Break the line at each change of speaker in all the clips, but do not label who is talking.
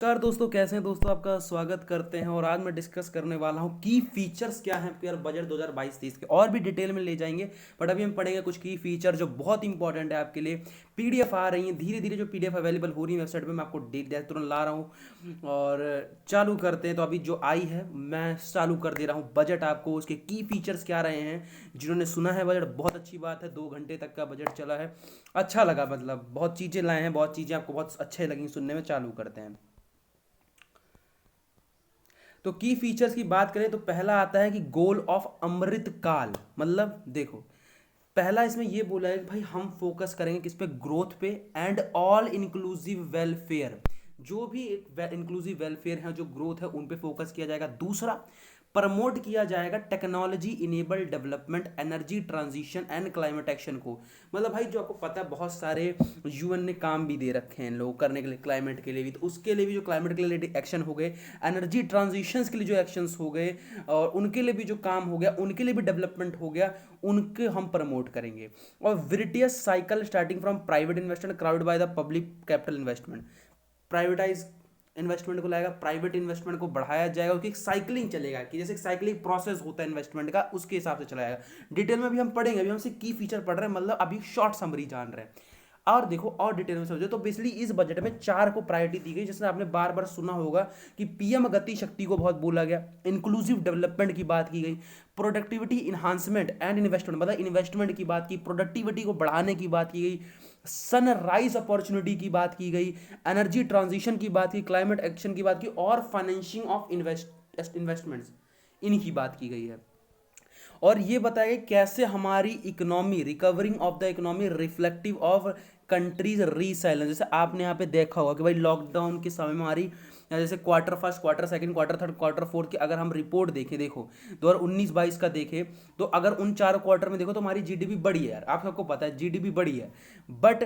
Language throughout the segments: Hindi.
नमस्कार दोस्तों, कैसे हैं दोस्तों। आपका स्वागत करते हैं और आज मैं डिस्कस करने वाला हूं की फीचर्स क्या हैं यार बजट 2022-23 के। और भी डिटेल में ले जाएंगे बट अभी हम पढ़ेंगे कुछ की फीचर जो बहुत इंपॉर्टेंट है आपके लिए। पीडीएफ आ रही है धीरे धीरे, जो पीडीएफ अवेलेबल हो रही है वेबसाइट पे, मैं आपको तुरंत ला रहा हूँ और चालू करते हैं। तो अभी जो आई है मैं चालू कर दे रहा हूँ बजट आपको, उसके की फीचर्स क्या रहे हैं। जिन्होंने सुना है बजट, बहुत अच्छी बात है, 2 घंटे तक का बजट चला है, अच्छा लगा। मतलब बहुत चीज़ें लाए हैं, बहुत चीज़ें आपको बहुत अच्छे लगी सुनने में। चालू करते हैं। तो की फीचर्स की बात करें तो पहला आता है कि गोल ऑफ अमृत काल। मतलब देखो, पहला इसमें ये बोला है कि भाई हम फोकस करेंगे किस पे, ग्रोथ पे एंड ऑल इंक्लूसिव वेलफेयर। जो भी एक इंक्लूसिव वेलफेयर है, जो ग्रोथ है, उन पे फोकस किया जाएगा। दूसरा, प्रमोट किया जाएगा technology enabled development, energy transition and climate action को। मतलब भाई जो आपको पता है बहुत सारे यूएन ने काम भी दे रखे हैं लोग करने के लिए, क्लाइमेट के लिए भी, तो उसके लिए भी जो क्लाइमेट के लिए एक्शन हो गए, एनर्जी ट्रांजिशंस के लिए जो एक्शंस हो गए, और उनके लिए भी जो काम हो गया, उनके लिए भी डेवलपमेंट हो गया, उनके हम प्रमोट करेंगे। और virtuous cycle starting from private investment crowd by the public capital investment. Privatize investment को लाएगा, प्राइवेट इन्वेस्टमेंट को बढ़ाया जाएगा, क्योंकि एक साइकिलिंग चलेगा कि जैसे एक साइकिलिंग प्रोसेस होता है इन्वेस्टमेंट का, उसके हिसाब से चलाएगा। डिटेल में भी हम पढ़ेंगे, अभी हम सिर्फ की फीचर पढ़ रहे हैं, मतलब अभी शॉर्ट समरी जान रहे हैं। और देखो और डिटेल में समझो तो बेसिकली इस बजट में 4 को प्रायोरिटी दी गई, जिसमें आपने बार बार सुना होगा कि पीएम गति शक्ति को बहुत बोला गया, इंक्लूसिव डेवलपमेंट की बात की गई, प्रोडक्टिविटी इन्हांसमेंट एंड इन्वेस्टमेंट, मतलब इन्वेस्टमेंट की बात की, प्रोडक्टिविटी को बढ़ाने की बात की गई, सनराइज अपॉर्चुनिटी की बात की गई, एनर्जी ट्रांजिशन की बात की, क्लाइमेट एक्शन की बात की, और फाइनेंशिंग ऑफ इन्वेस्टमेंट्स, इनकी बात की गई है। और ये बताया गया कैसे हमारी economy, recovering of the economy reflective of countries resilience. जैसे आपने यहाँ पे देखा होगा कि भाई लॉकडाउन के समय में हमारी जैसे quarter first, quarter second, quarter third, quarter fourth की अगर हम रिपोर्ट देखें, देखो 2019-22 का देखें, तो अगर उन 4 क्वार्टर में देखो तो हमारी जीडीपी बढ़ी है यार, आप सबको पता है जीडीपी बढ़ी है। बट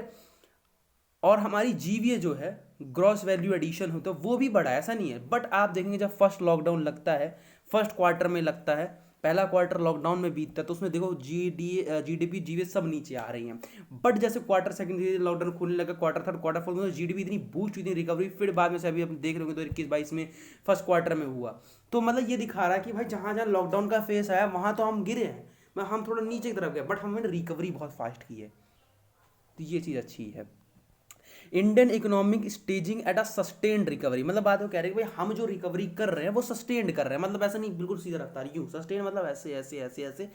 और हमारी जीवीए जो है, ग्रॉस वैल्यू एडिशन होता है, वो भी बढ़ा है, ऐसा नहीं है। बट आप देखेंगे जब फर्स्ट लॉकडाउन लगता है, फर्स्ट क्वार्टर में लगता है, पहला क्वार्टर लॉकडाउन में बीतता है, तो उसमें देखो जीडीपी जीवीए सब नीचे आ रही हैं। बट जैसे क्वार्टर सेकंड लॉकडाउन खुलने लगा, क्वार्टर थर्ड, क्वार्टर फोर्थ में जीडीपी इतनी बूस्ट हुई थी, रिकवरी फिर बाद में से अभी आप देख रहे होंगे तो 21-22 में फर्स्ट क्वार्टर में हुआ। तो मतलब ये दिखा रहा है कि भाई जहां जहां लॉकडाउन का फेस आया वहां तो हम गिरे हैं, हम थोड़ा नीचे की तरफ गए, बट हमने रिकवरी बहुत फास्ट की है। तो ये चीज़ अच्छी है। Indian economic staging at a sustained recovery, मतलब बात वो कह रहे हैं कि भाई हम जो रिकवरी कर रहे हैं वो सस्टेन्ड कर रहे हैं, मतलब ऐसा नहीं बिल्कुल सीधा रफ्तार, यूं सस्टेन मतलब ऐसे ऐसे ऐसे ऐसे।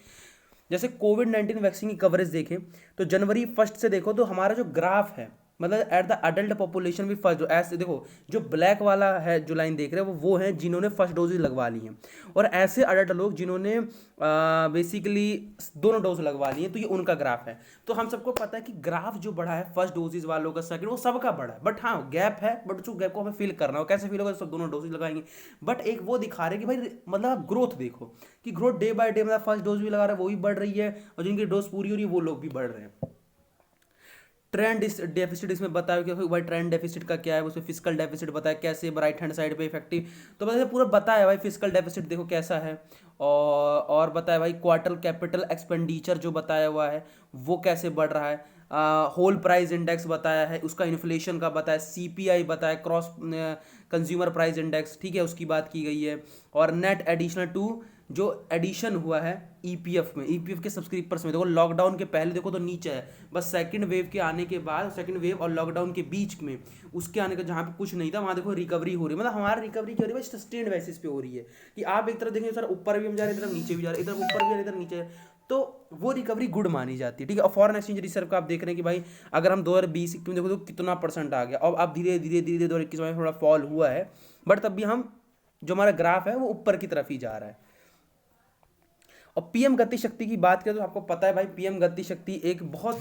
जैसे कोविड-19 वैक्सीन की कवरेज देखें तो जनवरी फर्स्ट से देखो तो हमारा जो ग्राफ है, मतलब एट द अडल्ट पॉपुलेशन भी फर्स्ट, जो ऐसे देखो जो ब्लैक वाला है जो लाइन देख रहे हैं वो है जिन्होंने फर्स्ट डोज लगवा ली है, और ऐसे अडल्ट लोग जिन्होंने बेसिकली दोनों डोज लगवा ली है, तो ये उनका ग्राफ है। तो हम सबको पता है कि ग्राफ जो बढ़ा है फर्स्ट डोजेज वालों का, सेकंड, वो सबका बढ़ा है। बट हाँ गैप है, बट उस गैप को हमें फिल करना हो, कैसे फिल होगा, सब दोनों डोजेज लगाएंगे। बट एक वो दिखा रहे हैं कि भाई मतलब आप ग्रोथ देखो कि ग्रोथ डे बाय डे, मतलब फर्स्ट डोज भी लगा रहा है वो भी बढ़ रही है, और जिनकी डोज पूरी हो रही है वो लोग भी बढ़ रहे हैं। ट्रेंड डेफिसिट इसमें बताया कि भाई ट्रेंड डेफिसिट का क्या है, उसमें फिजिकल डेफिसिट बताया कैसे राइट हैंड साइड पे इफेक्टिव, तो मतलब पूरा बताया भाई फिजिकल डेफिसिट देखो कैसा है। और बताया भाई क्वार्टर कैपिटल एक्सपेंडिचर जो बताया हुआ है वो कैसे बढ़ रहा है। होल प्राइस इंडेक्स बताया है, उसका इन्फ्लेशन का बताया, सीपीआई बताया, क्रॉस कंज्यूमर प्राइस इंडेक्स, ठीक है, उसकी बात की गई है। और नेट एडिशनल टू जो एडिशन हुआ है ईपीएफ में, ईपीएफ के सब्सक्रिपर्स में, देखो लॉकडाउन के पहले देखो तो नीचे है, बस सेकंड वेव के आने के बाद, सेकंड वेव और लॉकडाउन के बीच में, उसके आने का जहाँ पे कुछ नहीं था वहाँ देखो रिकवरी हो रही है। मतलब हमारी रिकवरी क्या हो रही है, सस्टेन्ड बेसिस पे हो रही है कि आप एक तरफ देखेंगे सर ऊपर भी हम जा रहे हैं, इधर नीचे भी जा रहे हैं, इधर ऊपर भी जा रहे हैं, इधर नीचे, तो वो रिकवरी गुड मानी जाती है, ठीक है। और फॉरेन एक्सचेंज रिजर्व का आप देख रहे हैं कि भाई अगर हम 2020-21 में देखो तो कितना परसेंट आ गया, और अब धीरे धीरे धीरे 2021 में थोड़ा फॉल हुआ है, बट तब भी हम जो हमारा ग्राफ है वो ऊपर की तरफ ही जा रहा है। और पीएम गति शक्ति की बात करें तो आपको पता है भाई पीएम गति शक्ति एक बहुत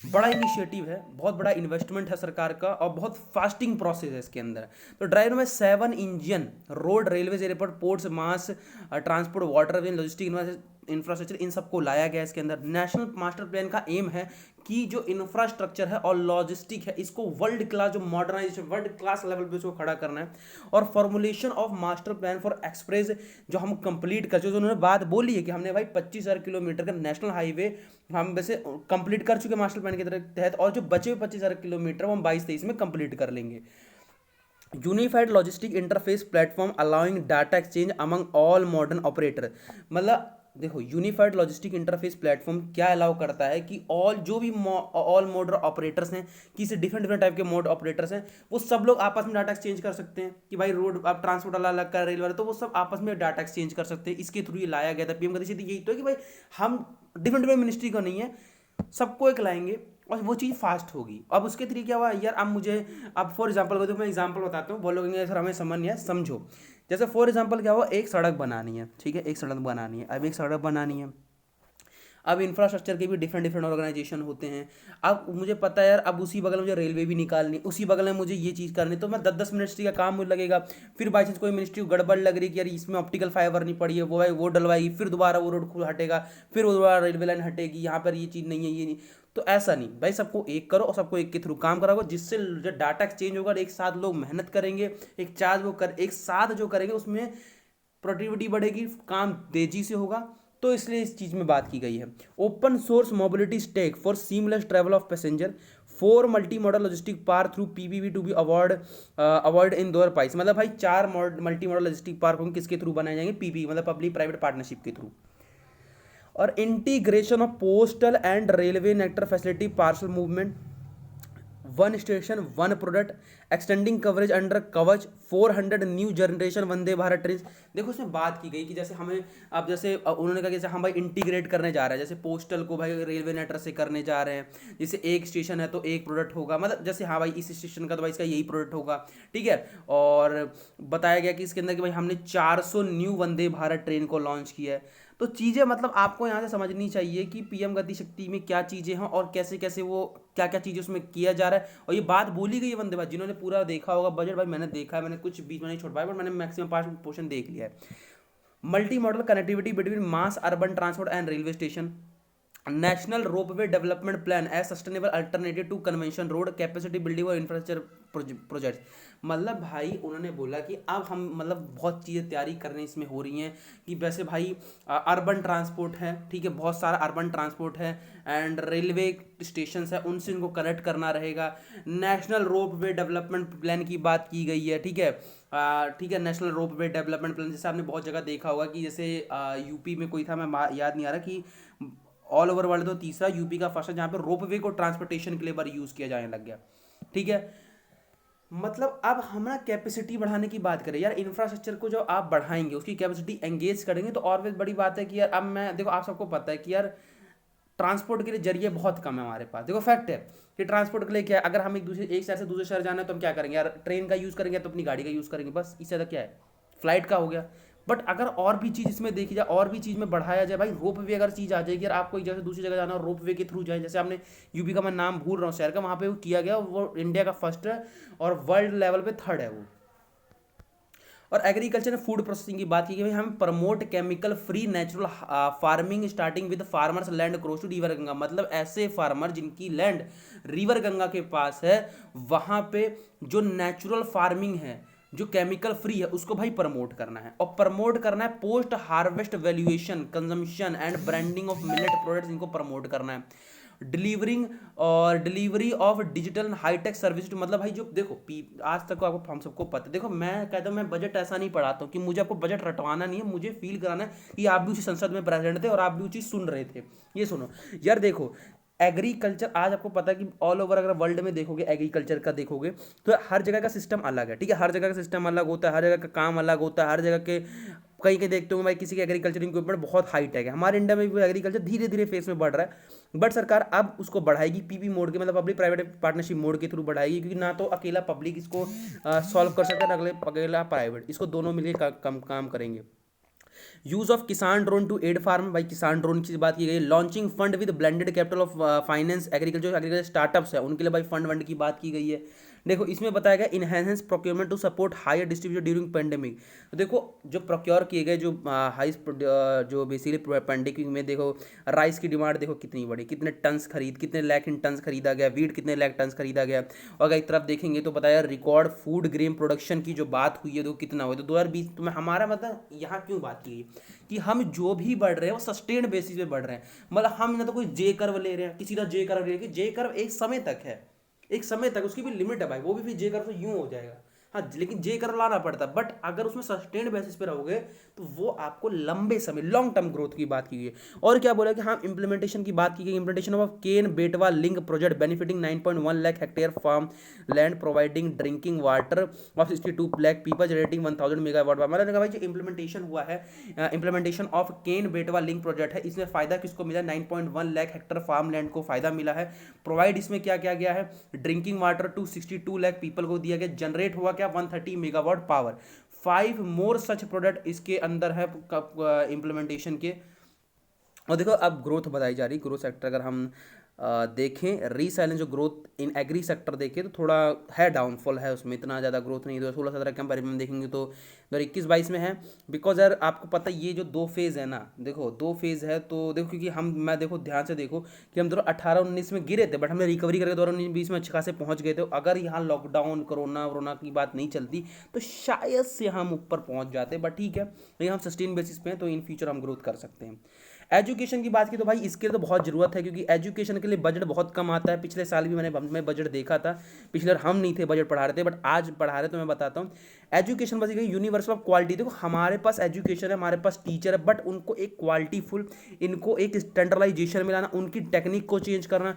बड़ा इनिशिएटिव है, बहुत बड़ा इन्वेस्टमेंट है सरकार का, और बहुत फास्टिंग प्रोसेस है इसके अंदर। तो ड्राइव में 7 engine road, railway, airport, ports, mass transport, water way, logistic infrastructure, इन सबको लाया गया है इसके अंदर। नेशनल मास्टर प्लान का एम है कि जो इंफ्रास्ट्रक्चर है और लॉजिस्टिक है इसको वर्ल्ड क्लास, जो मॉडर्नाइजेशन वर्ल्ड क्लास लेवल पे इसको खड़ा करना है। और formulation of master plan for express जो हम कंप्लीट कर चुके, उन्होंने बात बोली है कि हमने भाई 25,000 किलोमीटर का नेशनल हाईवे हम वैसे कंप्लीट कर चुके मास्टर प्लान के तहत, और जो बचे हुए 25,000 किलोमीटर वो हम 22-23 में कंप्लीट कर लेंगे। Unified logistic interface platform allowing data exchange among all modern operator. मतलब देखो यूनिफाइड लॉजिस्टिक इंटरफेस प्लेटफॉर्म क्या अलाउ करता है कि ऑल जो भी ऑल मोड ऑपरेटर्स हैं, किसी डिफरेंट डिफरेंट टाइप के मोड ऑपरेटर्स हैं, वो सब लोग आपस में डाटा एक्सचेंज कर सकते हैं। कि भाई रोड आप ट्रांसपोर्ट अलग अलग कर रेल वाले, तो वो सब आपस में डाटा एक्सचेंज कर सकते हैं। इसके थ्रू ये लाया गया था पीएम गति से। यही तो है कि भाई हम डिफरेंट डिफरेंट मिनिस्ट्री का नहीं है, सबको एक लाएंगे और वो चीज़ फास्ट होगी। अब उसके तरीके क्या हुआ यार, अब मुझे, अब फॉर एग्जांपल मैं एग्जांपल बताता हूँ, बोलोगे सर हमें समझ नहीं है, समझो। जैसे फॉर एग्जांपल क्या हुआ, एक सड़क बनानी है, ठीक है, एक सड़क बनानी है। अब एक सड़क बनानी है, अब इंफ्रास्ट्रक्चर के भी डिफरेंट डिफरेंट ऑर्गेनाइजेशन होते हैं। अब मुझे पता है यार, अब उसी बगल में मुझे रेलवे भी निकालनी, उसी बगल में मुझे ये चीज़ करनी, तो मैं 10-10 मिनिस्ट्री का काम मुझे लगेगा। फिर बाई चांस कोई मिनिस्ट्री को गड़बड़ लग रही कि यार इसमें ऑप्टिकल फाइबर नहीं पड़ी है, वो है वो डलवाएगी, फिर दोबारा वो रोड हटेगा, फिर वो दोबारा रेलवे लाइन हटेगी, यहाँ पर ये चीज़ नहीं है, ये नहीं। तो ऐसा नहीं भाई, सबको एक करो और सबको एक के थ्रू काम कराओ, जिससे जो डाटा एक्सचेंज होगा, एक साथ लोग मेहनत करेंगे, एक चार्ज वो कर एक साथ जो करेंगे उसमें प्रोडक्टिविटी बढ़ेगी, काम तेजी से होगा। तो इसलिए इस चीज़ में बात की गई है। Open source mobility stack for seamless travel of passenger, four multi modal logistic park through PPP to be award in दोर पाइस। मतलब भाई 4 मल्टी मॉडल लॉजिस्टिक पार्क होंगे, किसके थ्रू बनाए जाएंगे, पीपी मतलब पब्लिक प्राइवेट पार्टनरशिप के थ्रू। और integration of postal and railway nectar facility parcel movement, one station one product, extending coverage under Kavach, 400 new generation Vande Bharat train. देखो इसमें बात की गई कि जैसे हमें, अब जैसे उन्होंने कहा कि जैसे हम भाई इंटीग्रेट करने जा रहे हैं, जैसे पोस्टल को भाई रेलवे नेटवर्क से करने जा रहे हैं, जैसे एक स्टेशन है तो एक प्रोडक्ट होगा, मतलब जैसे हाँ भाई इस स्टेशन का तो भाई इसका यही प्रोडक्ट होगा, ठीक है। और बताया गया कि इसके अंदर कि भाई हमने 400 न्यू वंदे भारत ट्रेन को लॉन्च किया है। तो चीज़ें मतलब आपको यहाँ से समझनी चाहिए कि पीएम गति शक्ति में क्या चीज़ें हैं और कैसे कैसे वो क्या क्या चीज़ें उसमें किया जा रहा है। और ये बात बोली गई है वंदे भारत, जिन्होंने पूरा देखा होगा बजट, भाई मैंने देखा है, मैंने कुछ बीच में नहीं छोड़ पाया, बट मैंने मैक्सिमम 5 पोर्शन देख लिया है। Multi modal connectivity between mass urban transport and railway station, national ropeway development plan as sustainable alternative to convention road, capacity building और इंफ्रास्ट्रक्चर प्रोजेक्ट। मतलब भाई उन्होंने बोला कि अब हम मतलब बहुत चीज़ें तैयारी करने इसमें हो रही हैं कि वैसे भाई अर्बन ट्रांसपोर्ट है, ठीक है, बहुत सारा अर्बन ट्रांसपोर्ट है एंड रेलवे स्टेशन है, उनसे इनको कनेक्ट करना रहेगा। नेशनल रोपवे डेवलपमेंट प्लान की बात की गई है, ठीक है, ठीक है, नेशनल रोपवे डेवलपमेंट प्लान जैसे आपने बहुत जगह देखा होगा कि जैसे यूपी में कोई था, मैं याद नहीं आ रहा, कि ऑल ओवर वर्ल्ड तो तीसरा, यूपी का फर्स्ट है जहाँ पे रोपवे को ट्रांसपोर्टेशन के लिए बार यूज़ किया जाने लग गया, ठीक है। मतलब अब हम ना कैपेसिटी बढ़ाने की बात करें यार, इंफ्रास्ट्रक्चर को जो आप बढ़ाएंगे उसकी कैपेसिटी एंगेज करेंगे तो और भी बड़ी बात है कि यार अब मैं देखो, आप सबको पता है कि यार ट्रांसपोर्ट के लिए जरिए बहुत कम है हमारे पास। देखो फैक्ट है कि ट्रांसपोर्ट के लिए क्या है, अगर हम एक शहर से दूसरे शहर जाना है तो हम क्या करेंगे यार, ट्रेन का यूज़ करेंगे तो अपनी गाड़ी का यूज़ करेंगे, बस इससे ज़्यादा क्या है, फ्लाइट का हो गया। बट अगर और भी चीज़ इसमें देखी जाए, और भी चीज़ में बढ़ाया जाए, भाई रोप वे अगर चीज़ आ जाएगी यार, आपको एक जगह से दूसरी जगह जाना और रोप वे के थ्रू जाए, जैसे आपने यूपी का मैं नाम भूल रहा हूँ शहर का, वहाँ पे वो किया गया, वो इंडिया का फर्स्ट है और वर्ल्ड लेवल पे थर्ड है वो। और एग्रीकल्चर एंड फूड प्रोसेसिंग की बात की गई, हम promote chemical free natural farming starting with farmers land cross to river Ganga. मतलब ऐसे फार्मर जिनकी लैंड रिवर गंगा के पास है, वहाँ पे जो नेचुरल फार्मिंग है, जो केमिकल फ्री है, उसको भाई प्रमोट करना है। और प्रमोट करना है post harvest valuation, consumption and branding of millet products, इनको प्रमोट करना है। डिलीवरिंग और delivery of digital hitech service, मतलब भाई जो देखो आज तक आपको हम सबको पता है, देखो मैं कहता हूँ मैं बजट ऐसा नहीं पढ़ाता हूँ कि मुझे आपको बजट रटवाना नहीं है, मुझे फील कराना है कि आप भी उसी संसद में प्रेजेंट थे और आप भी वो चीज़ सुन रहे थे। ये सुनो यार, देखो एग्रीकल्चर आज आपको पता है कि ऑल ओवर अगर वर्ल्ड में देखोगे, एग्रीकल्चर का देखोगे तो हर जगह का सिस्टम अलग है, ठीक है, हर जगह का सिस्टम अलग होता है, हर जगह का काम अलग होता है, हर जगह के कहीं कहीं देखते हो भाई किसी के एग्रीकल्चर इक्विपमेंट बहुत हाई टेक है। हमारे इंडिया में भी एग्रीकल्चर धीरे धीरे फेस में बढ़ रहा है, बट सरकार अब उसको बढ़ाएगी पीपी मोड के, मतलब पब्लिक प्राइवेट पार्टनरशिप मोड के थ्रू बढ़ाएगी, क्योंकि ना तो अकेला पब्लिक इसको सॉल्व कर सकता है, ना अकेला प्राइवेट, इसको दोनों मिलकर काम करेंगे। यूज ऑफ किसान ड्रोन टू एड फार्म, भाई किसान ड्रोन की बात की गई। Launching fund with blended capital of finance agriculture startups है उनके लिए भाई फंड की बात की गई है। देखो इसमें बताया गया enhance procurement to support higher distribution during pandemic. तो देखो जो प्रोक्योर किए गए जो हाई जो बेसिकली पेंडेमिक में देखो राइस की डिमांड देखो कितनी बड़ी, कितने लाख इन टन्स खरीदा गया, वीट कितने लाख टन्स खरीदा गया। और अगर एक तरफ देखेंगे तो बताया रिकॉर्ड फूड ग्रेन प्रोडक्शन की जो बात हुई है तो कितना हुआ, तो 2020 तो हमारा मतलब यहाँ क्यों बात की कि हम जो भी बढ़ रहे हैं वो सस्टेन बेसिस पे बढ़ रहे हैं। मतलब हम ना तो कोई जे कर्व ले रहे हैं कि सीधा जे कर्व ले रहे हैं, जे कर्व एक समय तक है, एक समय तक उसकी भी लिमिट है भाई, वो भी फिर जे कर्व तो यूं हो जाएगा। हाँ लेकिन जे कर लाना पड़ता है, बट अगर उसमें सस्टेन्ड बेसिस पे रहोगे तो वो आपको लंबे समय लॉन्ग टर्म ग्रोथ की बात की गई है। और क्या बोला कि हाँ इंप्लीमेंटेशन की बात की गई, implementation of Ken Betwa link project benefiting 9.1 lakh hectare farm land providing drinking water of 62 lakh people generating 1000 megawatt. मैंने कहा भाई जो इंप्लीमेंटेशन हुआ है, implementation of Ken Betwa link project है, इसमें फायदा किसको मिला, 9.1 लाख हेक्टेयर फार्म लैंड को फायदा मिला है। प्रोवाइड इसमें क्या क्या गया है, drinking water to 62 lakh people को दिया गया, जनरेट हुआ क्या 130 megawatt power. 5 more such product इसके अंदर है इंप्लीमेंटेशन के। और देखो अब ग्रोथ बताई जा रही, ग्रोथ सेक्टर अगर हम देखें, रीसाइलेंस जो ग्रोथ इन एग्री सेक्टर देखें तो थोड़ा है, डाउनफॉल है उसमें, इतना ज़्यादा ग्रोथ नहीं। 2016-17 कंपेरिजन में देखेंगे तो 2021-22 में है। बिकॉज यार आपको पता ये जो दो फेज़ है ना, देखो दो फेज़ है तो देखो, क्योंकि मैं देखो ध्यान से देखो कि हम 2018-19 में गिरे थे, बट हमने रिकवरी करके 2019-20 में अच्छे खासे पहुँच गए थे। अगर यहाँ लॉकडाउन कोरोना की बात नहीं चलती तो शायद से हम ऊपर पहुँच जाते, बट ठीक है, लेकिन हम सस्टेन बेसिस पे हैं तो इन फ्यूचर हम ग्रोथ कर सकते हैं। एजुकेशन की बात की तो भाई इसके तो बहुत ज़रूरत है, क्योंकि एजुकेशन के लिए बजट बहुत कम आता है। पिछले साल भी मैं बजट देखा था, पिछले बार हम नहीं थे बजट पढ़ा रहे थे, बट आज पढ़ा रहे तो मैं बताता हूँ। एजुकेशन बस यूनिवर्सल ऑफ क्वालिटी, देखो हमारे पास एजुकेशन है, हमारे पास टीचर है, बट उनको एक क्वालिटीफुल, इनको एक स्टैंडर्डाइजेशन में लाना, उनकी टेक्निक को चेंज करना,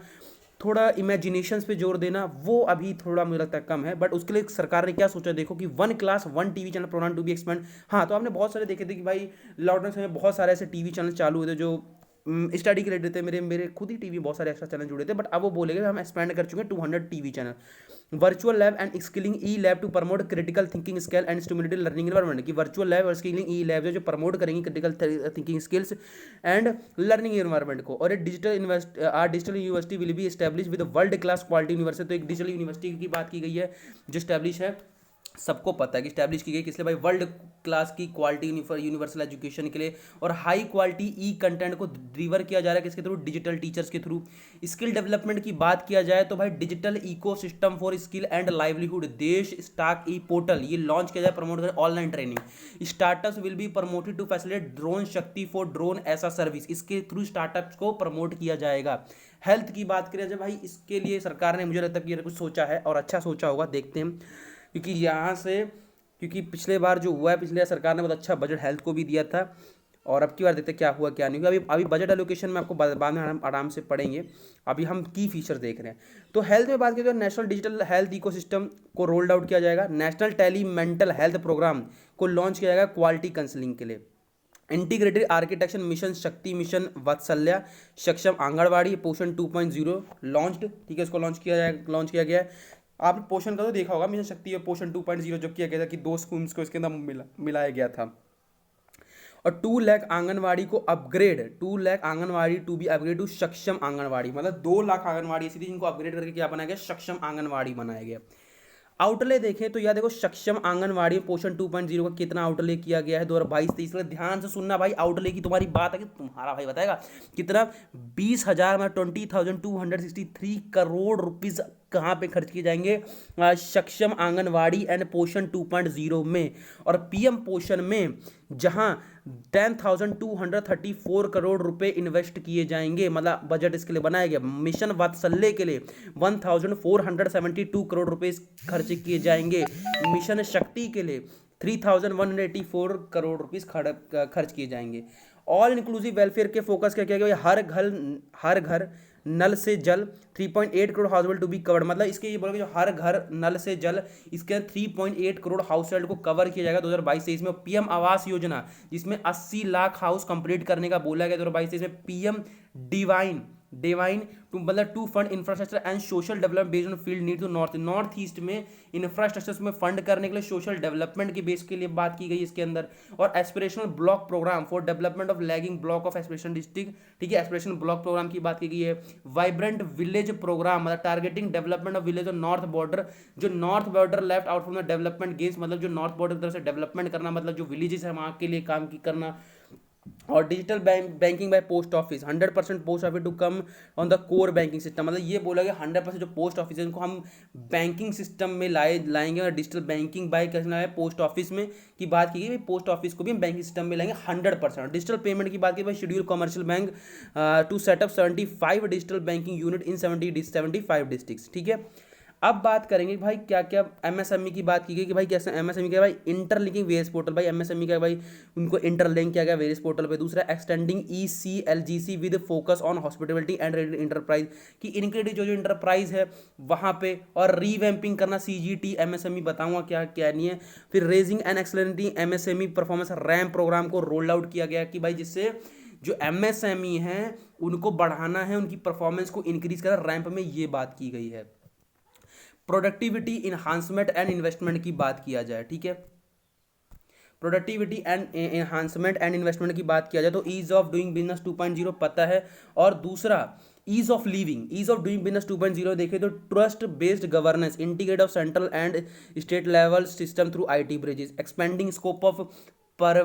थोड़ा इमेजिनेशंस पे जोर देना, वो अभी थोड़ा मुझे लगता है कम है। बट उसके लिए सरकार ने क्या सोचा, देखो कि 1 class 1 TV channel program to be expand. हाँ तो आपने बहुत सारे देखे थे कि भाई लॉकडाउन समय बहुत सारे ऐसे टीवी चैनल चालू हुए थे जो स्टडी के लिए थे। मेरे मेरे खुद ही टीवी बहुत सारे एक्स्ट्रा चैनल जुड़े थे, बट अब वो बोलेंगे हम एक्सपेंड कर चुके हैं 200 TV channel. Virtual lab and skilling e lab to promote critical thinking skill and stimulated learning environment, की वर्चुअल लैब और स्किलिंग ई लैब जो प्रमोट करेंगी critical thinking skills and learning environment को। और एक digital university will be establish with world class quality university, तो एक डिजिटल यूनिवर्सिटी की बात की गई है जो स्टैब्लिश है, सबको पता है कि स्टैब्लिश की गई किस लिए भाई, वर्ल्ड क्लास की क्वालिटी यूनिवर्सल एजुकेशन के लिए। और हाई क्वालिटी ई कंटेंट को डिलीवर किया जा रहा है किसके थ्रू, डिजिटल टीचर्स के थ्रू। स्किल डेवलपमेंट की बात किया जाए तो भाई digital ecosystem for skill and livelihood Desh stack e portal ये लॉन्च किया जाए, प्रमोट करें online training. Startups will be promoted to facilitate drone Shakti for drone as a service, इसके थ्रू स्टार्टअप्स को प्रमोट किया जाएगा। हेल्थ की बात करें जब भाई, इसके लिए सरकार ने मुझे लगता है कि कुछ सोचा है और अच्छा सोचा होगा, देखते हैं। क्योंकि यहाँ से, क्योंकि पिछले बार जो हुआ है, पिछले बार सरकार ने बहुत अच्छा बजट हेल्थ को भी दिया था, और अब की बार देखते क्या हुआ क्या नहीं हुआ। अभी बजट एलोकेशन में आपको बाद में आराम से पढ़ेंगे, अभी हम की फीचर देख रहे हैं। तो हेल्थ में बात करें तो नेशनल डिजिटल हेल्थ इकोसिस्टम को रोल्ड आउट किया जाएगा, national tele mental health program को लॉन्च किया जाएगा क्वालिटी काउंसलिंग के लिए। Integrated architecture mission Shakti, mission Vatsalya, Saksham anganwadi, पोषण 2.0 लॉन्च्ड, ठीक है, इसको लॉन्च किया गया है। आपने पोषण का तो देखा होगा, मिशन शक्ति और पोषण 2.0 जो किया गया था कि 2 स्कूल्स को इसके अंदर मिलाया गया था। और 2 लाख आंगनवाड़ी को upgrade, 2 lakh anganwadi to be upgrade to Saksham anganwadi, मतलब 2 लाख आंगनवाड़ी ऐसी थी जिनको अपग्रेड करके क्या बनाया गया, सक्षम आंगनवाड़ी बनाया गया। आउटले देखें तो यार देखो सक्षम आंगनवाड़ी पोषण 2.0 का कितना आउटले किया गया है 2022-23 में, ध्यान से सुनना भाई, आउटले की तुम्हारी बात है कि तुम्हारा भाई बताएगा कितना, 20,000 में 20,263 करोड़ रुपीज कहाँ पे खर्च किए जाएंगे, सक्षम आंगनवाड़ी एंड पोषण 2.0 में। और पीएम पोषण में जहां 10,234 करोड़ रुपए इन्वेस्ट किए जाएंगे, मतलब बजट इसके लिए बनाया गया। मिशन वात्सल्य के लिए 1,472 करोड़ रुपए खर्च किए जाएंगे। मिशन शक्ति के लिए 3,184 करोड़ रुपीस खर्च किए जाएंगे। ऑल इंक्लूसिव वेलफेयर के फोकस क्या किया गया, हर घर नल से जल, 3.8 crore household to be covered, मतलब इसके ये बोला कि जो हर घर नल से जल, इसके 3.8 करोड़ हाउस होल्ड को कवर किया जाएगा 2022-23 में। पीएम आवास योजना जिसमें 80 लाख हाउस कंप्लीट करने का बोला गया 2022-23 में। पीएम डिवाइन टू मतलब to fund infrastructure and social development based on field need to north east में इंफ्रास्ट्रक्चर में फंड करने के लिए, सोशल डेवलपमेंट के बेस के लिए बात की गई इसके अंदर। और aspirational block program for development of lagging block of aspiration district, ठीक है, एस्पिरेशनल ब्लॉक प्रोग्राम की बात की गई है। वाइब्रेंट विलेज प्रोग्राम मतलब टारगेटिंग डेवलपमेंट ऑफ विलेज और नॉर्थ बॉर्डर, जो north border left out from the development games, मतलब जो नॉर्थ बॉर्डर की तरफ से डेवलपमेंट करना, मतलब जो विलेजेस है वहाँ के लिए काम की करना। और digital banking by post office, 100% post office to come on the core banking system, मतलब ये बोला गया 100% जो पोस्ट ऑफिस है इनको हम बैंकिंग सिस्टम में लाएंगे। और डिजिटल बैंकिंग बाय कैसे है पोस्ट ऑफिस में की बात की गई, पोस्ट ऑफिस को भी हम बैंकिंग सिस्टम में लाएंगे 100%। डिजिटल पेमेंट की बात की भाई, schedule commercial bank to setup 75 digital banking unit in 75 districts, ठीक है। अब बात करेंगे भाई क्या क्या एमएसएमई की बात की गई कि भाई कैसे एमएसएमई क्या भाई इंटरलिंकिंग वेरियस पोर्टल, भाई एमएसएमई क्या भाई उनको इंटरलिंक किया गया वेरियस पोर्टल पे। दूसरा extending ECLGS with focus on hospitality and enterprise, कि इनके जो जो इंटरप्राइज है वहाँ पे, और रीवैम्पिंग करना सीजीटी एमएसएमई, बताऊंगा क्या क्या नहीं है। फिर raising and accelerating MSME performance RAMP programme को रोल आउट किया गया कि भाई जिससे जो एमएसएमई हैं उनको बढ़ाना है, उनकी परफॉर्मेंस को इंक्रीज करना, रैंप में ये बात की गई है। प्रोडक्टिविटी इन्हांसमेंट एंड इन्वेस्टमेंट की बात किया जाए, ठीक है, productivity and enhancement and investment की बात किया जाए तो ईज ऑफ डूइंग बिजनेस 2.0 पता है। और दूसरा ease of living, ease of doing business 2.0 देखें तो trust based governance, integrate of central and state level system through IT bridges, expanding scope of पर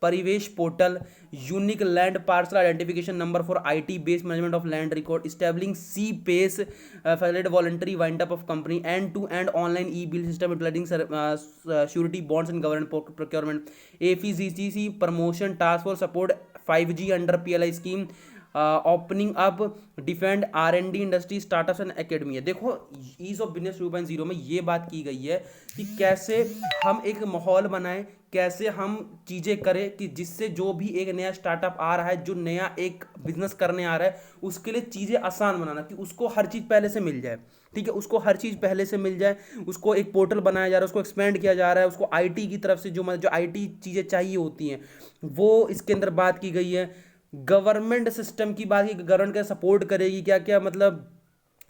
Parivesh portal, unique land parcel identification number for IT based management of land record, establishing C pace facilitate voluntary wind up of company, end to end online e bill system utilising surety bonds and government procurement, AVGC promotion task for support 5G under PLI scheme, opening up defend R&D industry startups and academy है। देखो ईज ऑफ बिजनेस 2.0 में ये बात की गई है कि कैसे हम एक माहौल बनाएं, कैसे हम चीज़ें करें कि जिससे जो भी एक नया स्टार्टअप आ रहा है, जो नया एक बिजनेस करने आ रहा है, उसके लिए चीज़ें आसान बनाना, कि उसको हर चीज़ पहले से मिल जाए, ठीक है, उसको हर चीज़ पहले से मिल जाए, उसको एक पोर्टल बनाया जा रहा है, उसको एक्सपेंड किया जा रहा है, उसको आईटी की तरफ से जो आईटी चीज़ें चाहिए होती हैं वो इसके अंदर बात की गई है। गवर्नमेंट सिस्टम की बात की, गवर्नमेंट का सपोर्ट करेगी, क्या क्या मतलब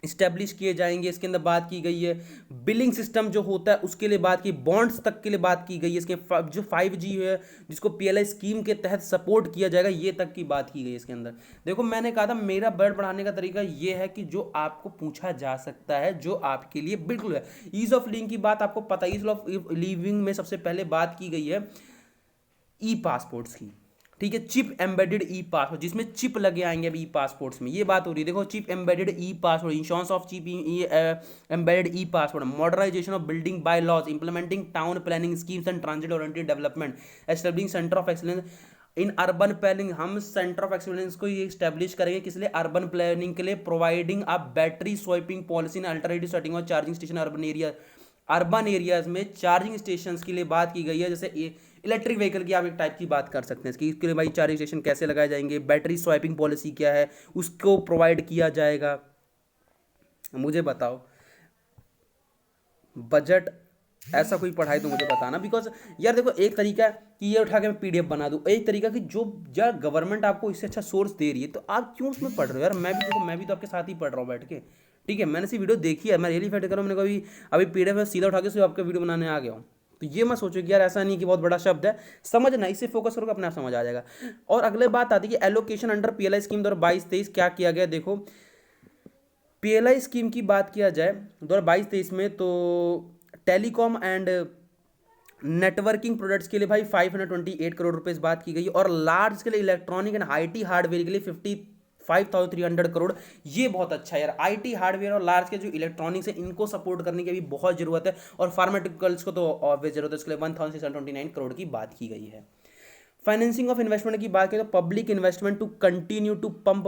इस्टेब्लिश किए जाएंगे इसके अंदर बात की गई है। बिलिंग सिस्टम जो होता है उसके लिए बात की, बॉन्ड्स तक के लिए बात की गई है, इसके जो 5G है जिसको पीएलआई स्कीम के तहत सपोर्ट किया जाएगा, ये तक की बात की गई है इसके अंदर। देखो मैंने कहा था मेरा बजट बढ़ाने का तरीका ये है कि जो आपको पूछा जा सकता है, जो आपके लिए बिल्कुल है। ईज ऑफ लिविंग की बात आपको पता है, ईज ऑफ लिविंग में सबसे पहले बात की गई है ई पासपोर्ट्स की, ठीक है, चिप एम्बेडेड ई पासपोर्ट, जिसमें चिप लगे आएंगे अभी ई पासपोर्ट्स में, ये बात हो रही है। देखो chip embedded e passport, insurance of chip embedded e passport, modernisation of building by laws, implementing town planning schemes and transit oriented development, establishing centre of excellence in urban planning, हम सेंटर ऑफ एक्सीलेंस को ये स्टैब्लिश करेंगे किस लिए, अर्बन प्लानिंग के लिए, providing a battery swapping policy in alternative setting और charging station urban area, urban areas में चार्जिंग स्टेशंस के लिए बात की गई है। जैसे इलेक्ट्रिक व्हीकल की आप एक टाइप की बात कर सकते हैं इसके लिए भाई चार्जिंग स्टेशन कैसे लगाए जाएंगे, बैटरी स्वैपिंग पॉलिसी क्या है, उसको प्रोवाइड किया जाएगा। मुझे बताओ बजट ऐसा कोई पढ़ाई तो मुझे बताना, बिकॉज यार देखो एक तरीका है कि ये उठा के मैं पीडीएफ बना दूं, एक तरीका कि जो यार गवर्नमेंट आपको इससे अच्छा सोर्स दे रही है तो आप क्यों उसमें पढ़ रहे हो यार। मैं भी देखो मैं भी तो आपके साथ ही पढ़ रहा हूँ बैठ के, ठीक है, मैंने सी वीडियो देखी है, मैं रियली फाइट कर रहा हूँ, मैंने कभी अभी पीडीएफ में सीधा उठा के सिर्फ आपका वीडियो बनाने आ गया हूँ। तो ये मैं सोचो कि यार ऐसा नहीं कि बहुत बड़ा शब्द है, समझना, इससे फोकस करोगे अपने आप समझ आ जाएगा। और अगले बात आती है कि एलोकेशन अंडर पीएलआई स्कीम 2022-23 क्या किया गया। देखो पीएलआई स्कीम की बात किया जाए 2022-23 में तो टेलीकॉम एंड नेटवर्किंग प्रोडक्ट्स के लिए भाई 528 करोड़ रुपए इस बात की गई, और लार्ज के लिए इलेक्ट्रॉनिक एंड आईटी हार्डवेयर के लिए 55,300 करोड़। ये बहुत अच्छा है यार, आईटी हार्डवेयर और लार्ज के जो इलेक्ट्रॉनिक्स है इनको सपोर्ट करने की अभी बहुत जरूरत है, और फार्मास्यूटिकल्स को तो ऑब्वियस जरूरत है, इसके लिए 1,629 करोड़ की बात की गई है। फाइनेंसिंग ऑफ इन्वेस्टमेंट की बात करें तो public investment to continue to pump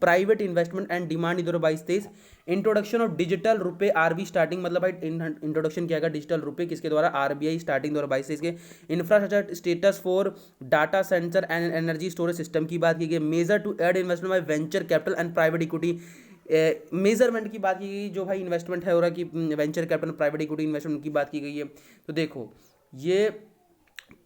private investment and demand 2022-23, introduction of digital rupee RB starting, मतलब भाई इंट्रोडक्शन किया गया डिजिटल रुपए किसके द्वारा, आरबीआई स्टार्टिंग 2022-23 के। Infrastructure status for data centre and energy storage system की बात की गई। Major to aid investment by venture capital and private equity, measurement की बात की गई, जो भाई इन्वेस्टमेंट है हो रहा कि venture capital private equity investment की बात की गई है। तो देखो ये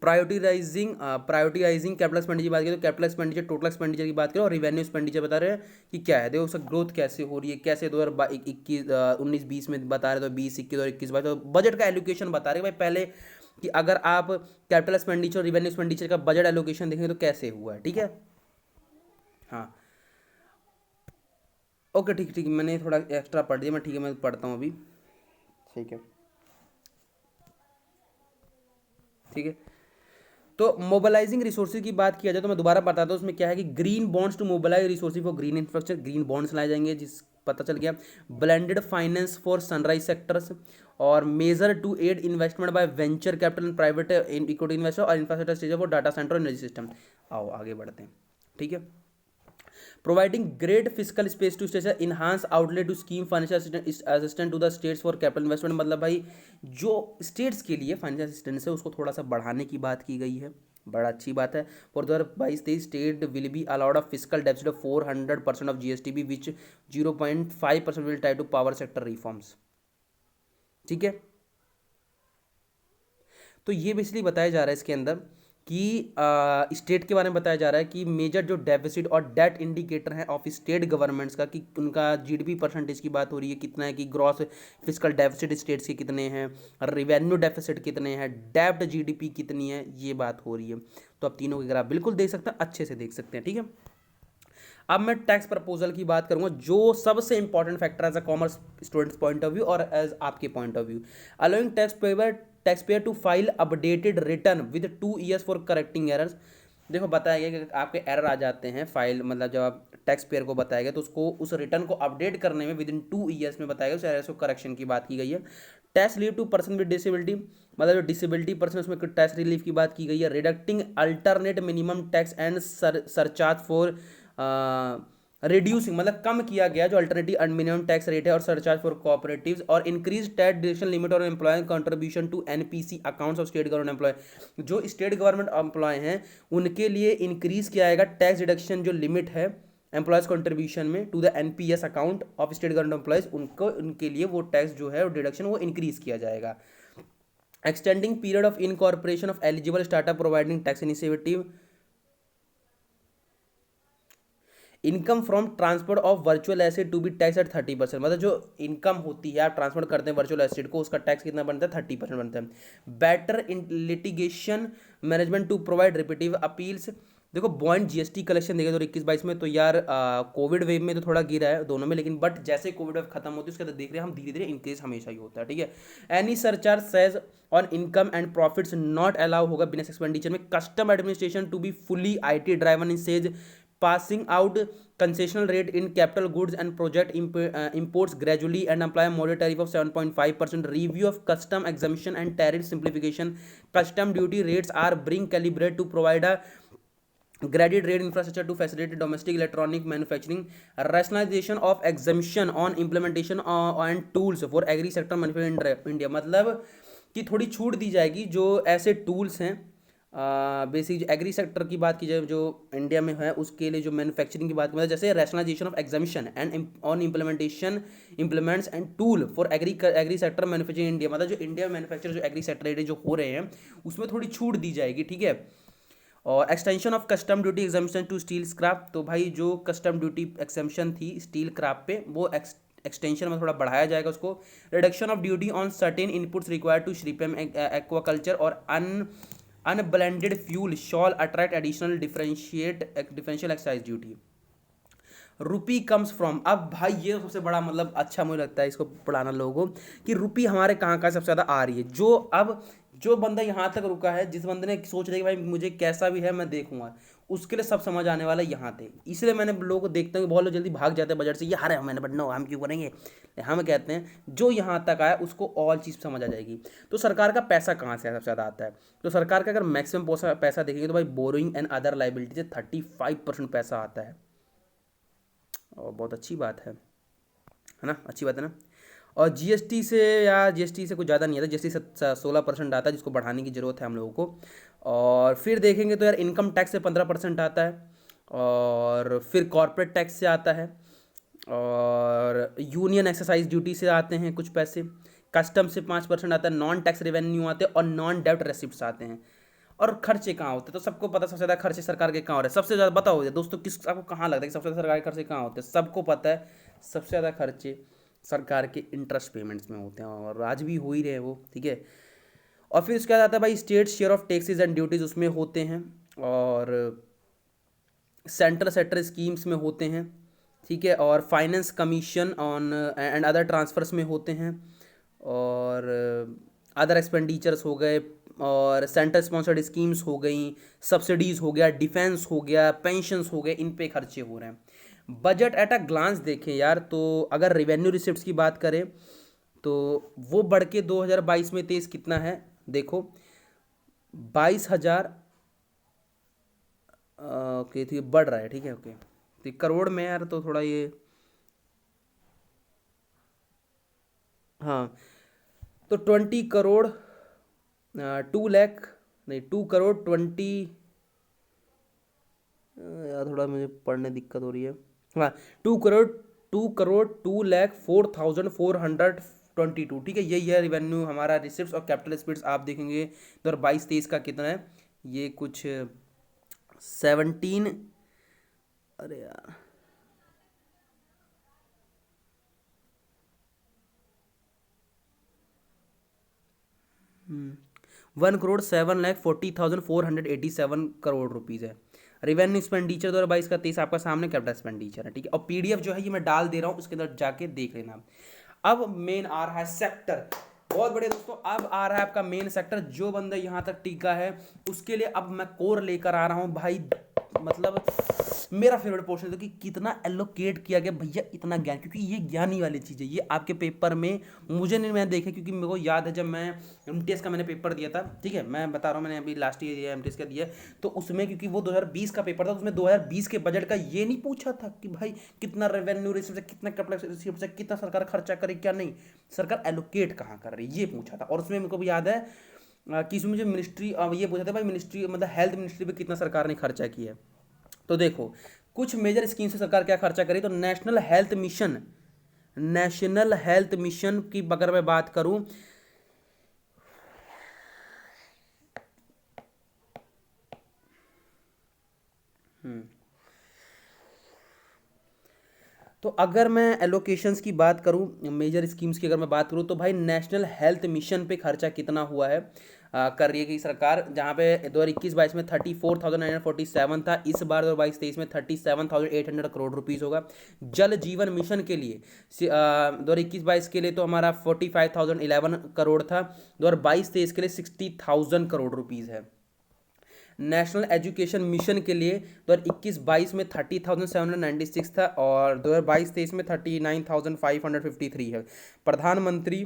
प्रायोरिटाइजिंग कैपिटल एक्सपेंडिचर की बात करें तो कैपिटल एक्सपेंडिचर टोटल एक्सपेंडिचर की बात करें, और रिवेन्यू एक्सपेंडिचर बता रहे हैं कि क्या है। देखो उसका ग्रोथ कैसे हो रही है, कैसे 2019-20 में बता रहे तो 2021 और 21-22 तो बजट का एलोकेशन बता रहे भाई पहले कि अगर आप कैपिटल एक्सपेंडिचर और रिवेन्यू एक्सपेंडिचर का बजट एलोकेशन देखेंगे तो कैसे हुआ है, ठीक है। हाँ ओके ठीक ठीक, मैंने थोड़ा एक्स्ट्रा पढ़ दिया मैं, ठीक है मैं पढ़ता हूँ अभी, ठीक है ठीक है। तो मोबिलाइजिंग रिसोर्सेज की बात किया जाए तो मैं दोबारा बताता हूँ उसमें क्या है कि green bonds to mobilise resources for green infrastructure, green bonds लाए जाएंगे जिस पता चल गया। Blended finance for sunrise sectors, और measures to aid investment by venture capital and private equity investor और infrastructure stage for data centre और एनर्जी सिस्टम। आओ आगे बढ़ते हैं, ठीक है। Providing great physical space to state, enhance outlet to scheme financial assistant to the states for capital investment, मतलब भाई जो स्टेट्स के लिए फाइनेंशियल असिस्टेंस है उसको थोड़ा सा बढ़ाने की बात की गई है, बड़ा अच्छी बात है। For 2022-23 state will be allowed a physical deficit of 400% of GSDP which 0.5% will tie to power sector reforms. ठीक है, तो ये बेसिकली बताया जा रहा है इसके अंदर कि स्टेट के बारे में बताया जा रहा है कि मेजर जो डेफिसिट और डेट इंडिकेटर है ऑफ स्टेट गवर्नमेंट्स का, कि उनका जीडीपी परसेंटेज की बात हो रही है कितना है, कि ग्रॉस फिजिकल डेफिसिट स्टेट्स के कितने हैं, रिवेन्यू डेफिसिट कितने हैं, डेब्ट जीडीपी कितनी है, ये बात हो रही है। तो आप तीनों के ग्राफ बिल्कुल देख सकते हैं, अच्छे से देख सकते हैं। ठीक है, अब मैं टैक्स प्रपोजल की बात करूंगा, जो सबसे important factor as a commerce students point of view और एज आपके point of view. Allowing tax payer to file updated return with 2 years for correcting errors. देखो बताया गया कि आपके एरर आ जाते हैं फाइल, मतलब जब आप टैक्स पेयर को बताया गया तो उसको उस रिटर्न को अपडेट करने में विद इन 2 ईयर्स में बताया गया, उस एरर्स को करेक्शन की बात की गई है। Tax relief to person with disability, मतलब जो डिसेबिलिटी पर्सन उसमें टैक्स रिलीफ की बात की गई है। Reducing alternate minimum tax and surcharge for reducing, मतलब कम किया गया जो अल्टरनेटिव मिनिमम टैक्स रेट है और सरचार्ज फॉर कोऑपरेटिव्स, और इंक्रीज टैक्स डिडक्शन लिमिट और employ contribution to NPC accounts of state government employ. जो स्टेट गवर्नमेंट एम्प्लॉय हैं उनके लिए इंक्रीज किया जाएगा टैक्स डिडक्शन जो लिमिट है एम्प्लॉयज कंट्रीब्यूशन में to the NPS account of state government employees, उनको उनके लिए वो टैक्स जो है डिडक्शन वो इंक्रीज किया जाएगा। Extending period of incorporation of eligible startup providing tax initiative. Income from transfer of virtual asset to be tax at 30%, मतलब जो इनकम होती है आप ट्रांसफर करते हैं वर्चुअल एसेट को, उसका टैक्स कितना बनता है, 30% बनता है। Better in litigation management to provide repetitive appeals. देखो बॉइंट जीएसटी कलेक्शन देखे तो 21-22 में तो यार कोविड वेव में तो थोड़ा गिरा है दोनों में, लेकिन बट जैसे कोविड वेव खत्म होती है उसके बाद देख रहे हैं हम धीरे धीरे इंक्रीज हमेशा ही होता है। ठीक है, any surcharge cess on income and profits not allow होगा बिजनेस एक्सपेंडिचर में। Custom administration to be fully IT driven in cess passing out concessional rate in capital goods and project imports gradually and apply a moderate tariff of 7.5%. Review of custom exemption and tariff simplification. Custom duty rates are being calibrated to provide a graded rate infrastructure to facilitate domestic electronic manufacturing. Rationalization of exemption on implementation and tools for agri sector manufacturing in India, मतलब कि थोड़ी छूट दी जाएगी जो ऐसे टूल्स हैं बेसिक जो एग्री सेक्टर की बात की जाए जो इंडिया में है उसके लिए, जो मैन्युफैक्चरिंग की बात की, जैसे rationalisation of exemption and on implements and tool for agri sector manufacturing India, मतलब जो इंडिया में मैन्युफैक्चर जो एग्री सेक्टर जो हो रहे हैं उसमें थोड़ी छूट दी जाएगी। ठीक है, और extension of custom duty exemption to steel scrap, तो भाई जो कस्टम ड्यूटी एग्जामिशन थी स्टील क्रैप पे वो एक्सटेंशन में थोड़ा बढ़ाया जाएगा उसको। Reduction of duty on certain inputs required to shrimp aquaculture और unblended fuel shall attract additional differential excise duty. Rupee comes from, अब भाई ये सबसे बड़ा मतलब अच्छा मुझे लगता है इसको पढ़ाना लोगों को कि रुपी हमारे कहाँ सबसे ज़्यादा आ रही है। जो अब जो बंदा यहाँ तक रुका है, जिस बंदे ने सोच रहे कि भाई मुझे कैसा भी है मैं देखूंगा, उसके लिए सब समझ आने वाला यहाँ थे। इसलिए मैंने लोगों को देखता हूँ कि बहुत लोग जल्दी भाग जाते हैं बजट से, ये अरे मैंने बढ़ना हम क्यों करेंगे, हम कहते हैं जो यहाँ तक आया उसको ऑल चीज़ समझ आ जाएगी। तो सरकार का पैसा कहाँ से सबसे ज़्यादा आता है, तो सरकार का अगर मैक्सिमम पैसा देखेंगे तो भाई बोरोइंग एंड अदर लाइबिलिटी से 35% पैसा आता है, और बहुत अच्छी बात है ना, अच्छी बात है ना। और जीएसटी से या जीएसटी से कुछ ज़्यादा नहीं आता, जीएसटी से 16% आता है जिसको बढ़ाने की ज़रूरत है हम लोगों को। और फिर देखेंगे तो यार इनकम टैक्स से 15% आता है, और फिर कॉर्पोरेट टैक्स से आता है, और यूनियन एक्सरसाइज ड्यूटी से आते हैं कुछ पैसे, कस्टम से 5% आता है, नॉन टैक्स रेवेन्यू आते हैं, और नॉन डेब्ट रेसिप्ट्स आते हैं। और खर्चे कहाँ होते हैं, तो सबको पता सबसे ज़्यादा खर्चे सरकार के कहाँ हो रहे हैं, सबसे ज़्यादा बताओ दोस्तों, किस आपको कहाँ लगता है कि सबसे ज़्यादा सरकारी खर्चे कहाँ होते हैं, सबको पता है सबसे ज़्यादा खर्चे सरकार के इंटरेस्ट पेमेंट्स में होते हैं, और आज भी हो ही रहे वो। ठीक है, और फिर उसके बाद आता है भाई state share of taxes and duties उसमें होते हैं, और सेंट्रल सेक्टर स्कीम्स में होते हैं। ठीक है, और finance commission on and other transfers में होते हैं, और अदर एक्सपेंडिचर्स हो गए, और सेंटर स्पॉन्सर्ड स्कीम्स हो गई, सब्सिडीज़ हो गया, डिफेंस हो गया, पेंशन्स हो गए, इन पे खर्चे हो रहे हैं। बजट एट अ ग्लांस देखें यार, तो अगर रेवेन्यू रिसिप्ट्स की बात करें तो वो बढ़ के 2022 में 23 कितना है, देखो 22,000, ओके तो ये बढ़ रहा है। ठीक है, ओके तो सकती है करोड़ में यार, तो थोड़ा ये, हाँ, तो 20 करोड़, 2 लाख, नहीं 2 करोड़ 20, यार थोड़ा मुझे पढ़ने दिक्कत हो रही है, हाँ, 2 करोड़ 2 लाख 4,422, ठीक है, यही है रिवेन्यू हमारा, रिसिप्ट और कैपिटल स्पीड्स आप देखेंगे 2022-23 का कितना है, ये कुछ 17, अरे यार 1,07,40,487 करोड़ रुपीज़ है। रिवेन्यू एक्सपेंडिचर 2022 का 23 आपका सामने कैपिटल एक्सपेंडिचर है, ठीक है, और पीडीएफ जो है ये मैं डाल दे रहा हूँ, उसके अंदर जाके देख लेना। अब मेन आ रहा है सेक्टर, बहुत बढ़िया दोस्तों, अब आ रहा है आपका मेन सेक्टर, जो बंदा यहाँ तक टीका है उसके लिए अब मैं कोर लेकर आ रहा हूँ भाई, मतलब मेरा फेवरेट पोर्शन है कि कितना एलोकेट किया गया भैया इतना ज्ञान, क्योंकि ये ज्ञान ही वाली चीज़ है, ये आपके पेपर में मुझे नहीं, मैं देखे क्योंकि मेरे को याद है जब मैं एमटीएस का मैंने पेपर दिया था, ठीक है, मैं बता रहा हूँ मैंने अभी लास्ट ईयर दिया एमटीएस का दिया, तो उसमें क्योंकि वो 2020 का पेपर था, उसमें 2020 के बजट का ये नहीं पूछा था कि भाई कितना रेवेन्यू रिसिप्ट से, कितना कैपिटल रिसिप्ट से, कितना सरकार खर्चा करे, क्या नहीं, सरकार एलोकेट कहाँ कर रही है ये पूछा था, और उसमें मेरे को भी याद है कि इसमें मुझे मिनिस्ट्री ये पूछा था भाई मिनिस्ट्री मतलब हेल्थ मिनिस्ट्री पे कितना सरकार ने खर्चा किया है। तो देखो कुछ मेजर स्कीम से सरकार क्या खर्चा करी, तो national health mission, national health mission की अगर मैं बात करूं, तो अगर मैं एलोकेशंस की बात करूं, मेजर स्कीम्स की अगर मैं बात करूं, तो भाई नेशनल हेल्थ मिशन पे खर्चा कितना हुआ है, कर रही है कि सरकार, जहां पे 2021-22 में 34,947 था, इस बार 2022-23 में 37,800 करोड़ रुपीज़ होगा। जल जीवन मिशन के लिए 2021-22 के लिए तो हमारा 45,011 था, 2022-23 के लिए 60,000 करोड़ रुपीज़ है। नेशनल एजुकेशन मिशन के लिए 2021-22 में 30,796 था, और 2022-23 में 39,553 है। प्रधानमंत्री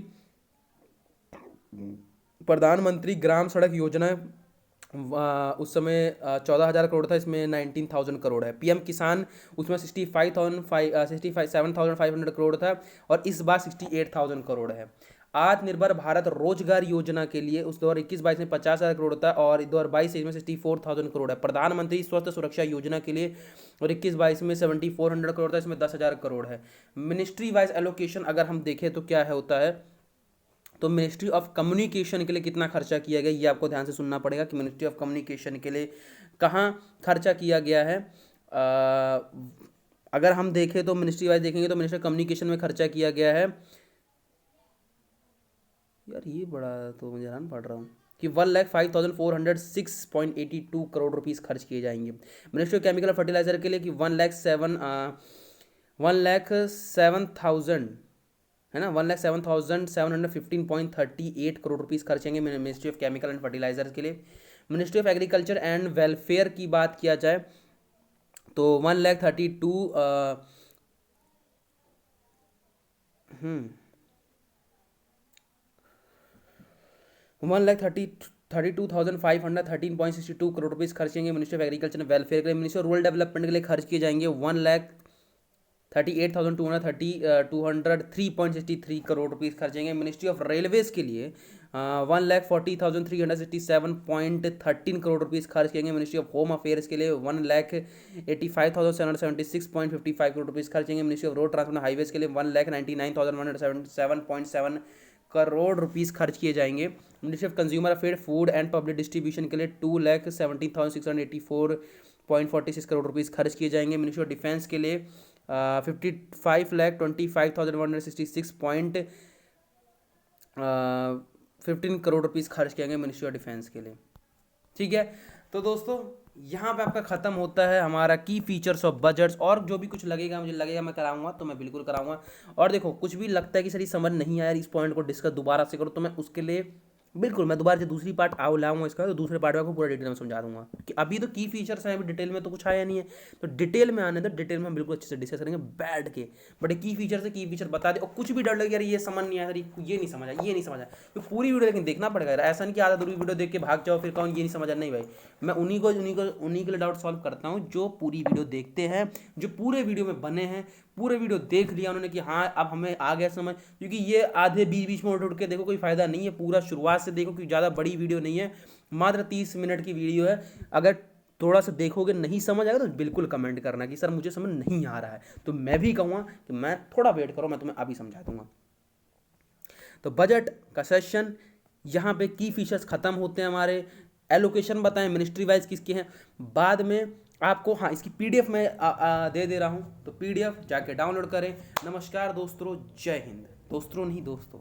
प्रधानमंत्री ग्राम सड़क योजना उस समय 14,000 करोड़ था, इसमें 19,000 करोड़ है। पीएम किसान उसमें 67,500 करोड़ था, और इस बार 68,000 करोड़ है। आत्मनिर्भर भारत रोजगार योजना के लिए उस 2021-22 में 50,000 करोड़ था, और 2022-23 में 64,000 करोड़ है। प्रधानमंत्री स्वास्थ्य सुरक्षा योजना के लिए और 21-22 में 7,400 करोड़ था, इसमें 10,000 करोड़ है। मिनिस्ट्री वाइज एलोकेशन अगर हम देखें तो क्या है होता है, तो मिनिस्ट्री ऑफ कम्युनिकेशन के लिए कितना खर्चा किया गया ये आपको ध्यान से सुनना पड़ेगा कि मिनिस्ट्री ऑफ कम्युनिकेशन के लिए कहाँ खर्चा किया गया है। अगर हम देखें तो मिनिस्ट्री वाइज देखेंगे तो मिनिस्ट्री ऑफ कम्युनिकेशन में खर्चा किया गया है, यार ये बड़ा तो मुझे हैरान पड़ रहा हूँ कि 1,05,406.82 करोड़ रुपीज़ खर्च किए जाएंगे। मिनिस्ट्री ऑफ केमिकल और फर्टिलाइजर के लिए कि 1,07,000 है ना, 1,07,715.38 करोड़ रुपीज़ खर्चेंगे ministry of chemical and fertiliser के लिए। Ministry of agriculture and welfare की बात किया जाए तो 1,32 1,32,513.62 करोड़ रुपीज़ खर्चेंगे ministry of agriculture and welfare के लिए। मिनिस्ट्री ऑफ रूरल डेवलपमेंट के लिए खर्च किए जाएंगे 1,38,203.63 खर्चेंगे। मिनिस्ट्री ऑफ रेलवेज के लिए 1,40,367.13 करोड़ रुपीज़ खर्च करेंगे। मिनिस्ट्री ऑफ होम अफेयर्स के लिए 1,85,776.55 करोड़ रुपीज़ खर्चेंगे। Ministry of road transport highways के लिए 1,99,177.7 करोड़ रुपीज़ खर्च किए जाएंगे। Ministry of consumer affair food and public distribution के लिए 2,70,684.46 करोड़ रुपीज़ खर्च किए जाएंगे। मिनिस्ट्री ऑफ डिफेंस के लिए 55,25,166.15 करोड़ रुपीज़ खर्च किएंगे मिनिस्ट्री ऑफ डिफेंस के लिए। ठीक है, तो दोस्तों यहाँ पे आपका ख़त्म होता है हमारा की फीचर्स ऑफ बजट्स, और जो भी कुछ लगेगा मुझे लगेगा मैं कराऊंगा तो मैं बिल्कुल कराऊंगा। और देखो कुछ भी लगता है कि सर ये समझ नहीं आया इस पॉइंट को डिस्कस दोबारा से करो, तो मैं उसके लिए बिल्कुल, मैं दोबारा से दूसरी पार्ट लाऊंगा इसका, तो दूसरे पार्ट में आपको पूरा डिटेल में समझा दूंगा कि अभी तो की फीचर्स हैं, अभी डिटेल में तो कुछ आया नहीं है, तो डिटेल में आने दो, डिटेल में हम बिल्कुल अच्छे से डिस्कस करेंगे बैठ के। बट की फीचर से की फीचर बता दे, और कुछ भी डर लगे यार ये समझ नहीं आया सर, ये नहीं समझा, ये नहीं समझा, तो पूरी वीडियो लेकिन देखना पड़ेगा यार, ऐसा नहीं कि आधा दूरी वीडियो देख के भाग जाओ फिर कौन ये नहीं समझा। नहीं भाई, मैं उन्हीं के लिए डाउट सॉल्व करता हूँ जो पूरी वीडियो देखते हैं, जो पूरे वीडियो में बने हैं, पूरे वीडियो देख लिया उन्होंने कि हाँ अब हमें आ गया समझ। क्योंकि ये आधे बीच बीच में उठ के देखो कोई फायदा नहीं है, पूरा शुरुआत से देखो, क्योंकि ज़्यादा बड़ी वीडियो नहीं है, मात्र 30 मिनट की वीडियो है। अगर थोड़ा सा देखोगे नहीं समझ आएगा तो बिल्कुल कमेंट करना कि सर मुझे समझ नहीं आ रहा है, तो मैं भी कहूँगा कि मैं थोड़ा वेट करो, मैं तुम्हें अभी समझा दूंगा। तो बजट का सेशन यहाँ पे की फीचर्स खत्म होते हैं हमारे। एलोकेशन बताएं मिनिस्ट्री वाइज किसके हैं, बाद में आपको हाँ इसकी पीडीएफ में दे रहा हूँ, तो पीडीएफ जाके डाउनलोड करें। नमस्कार दोस्तों, जय हिंद। दोस्तों नहीं दोस्तों।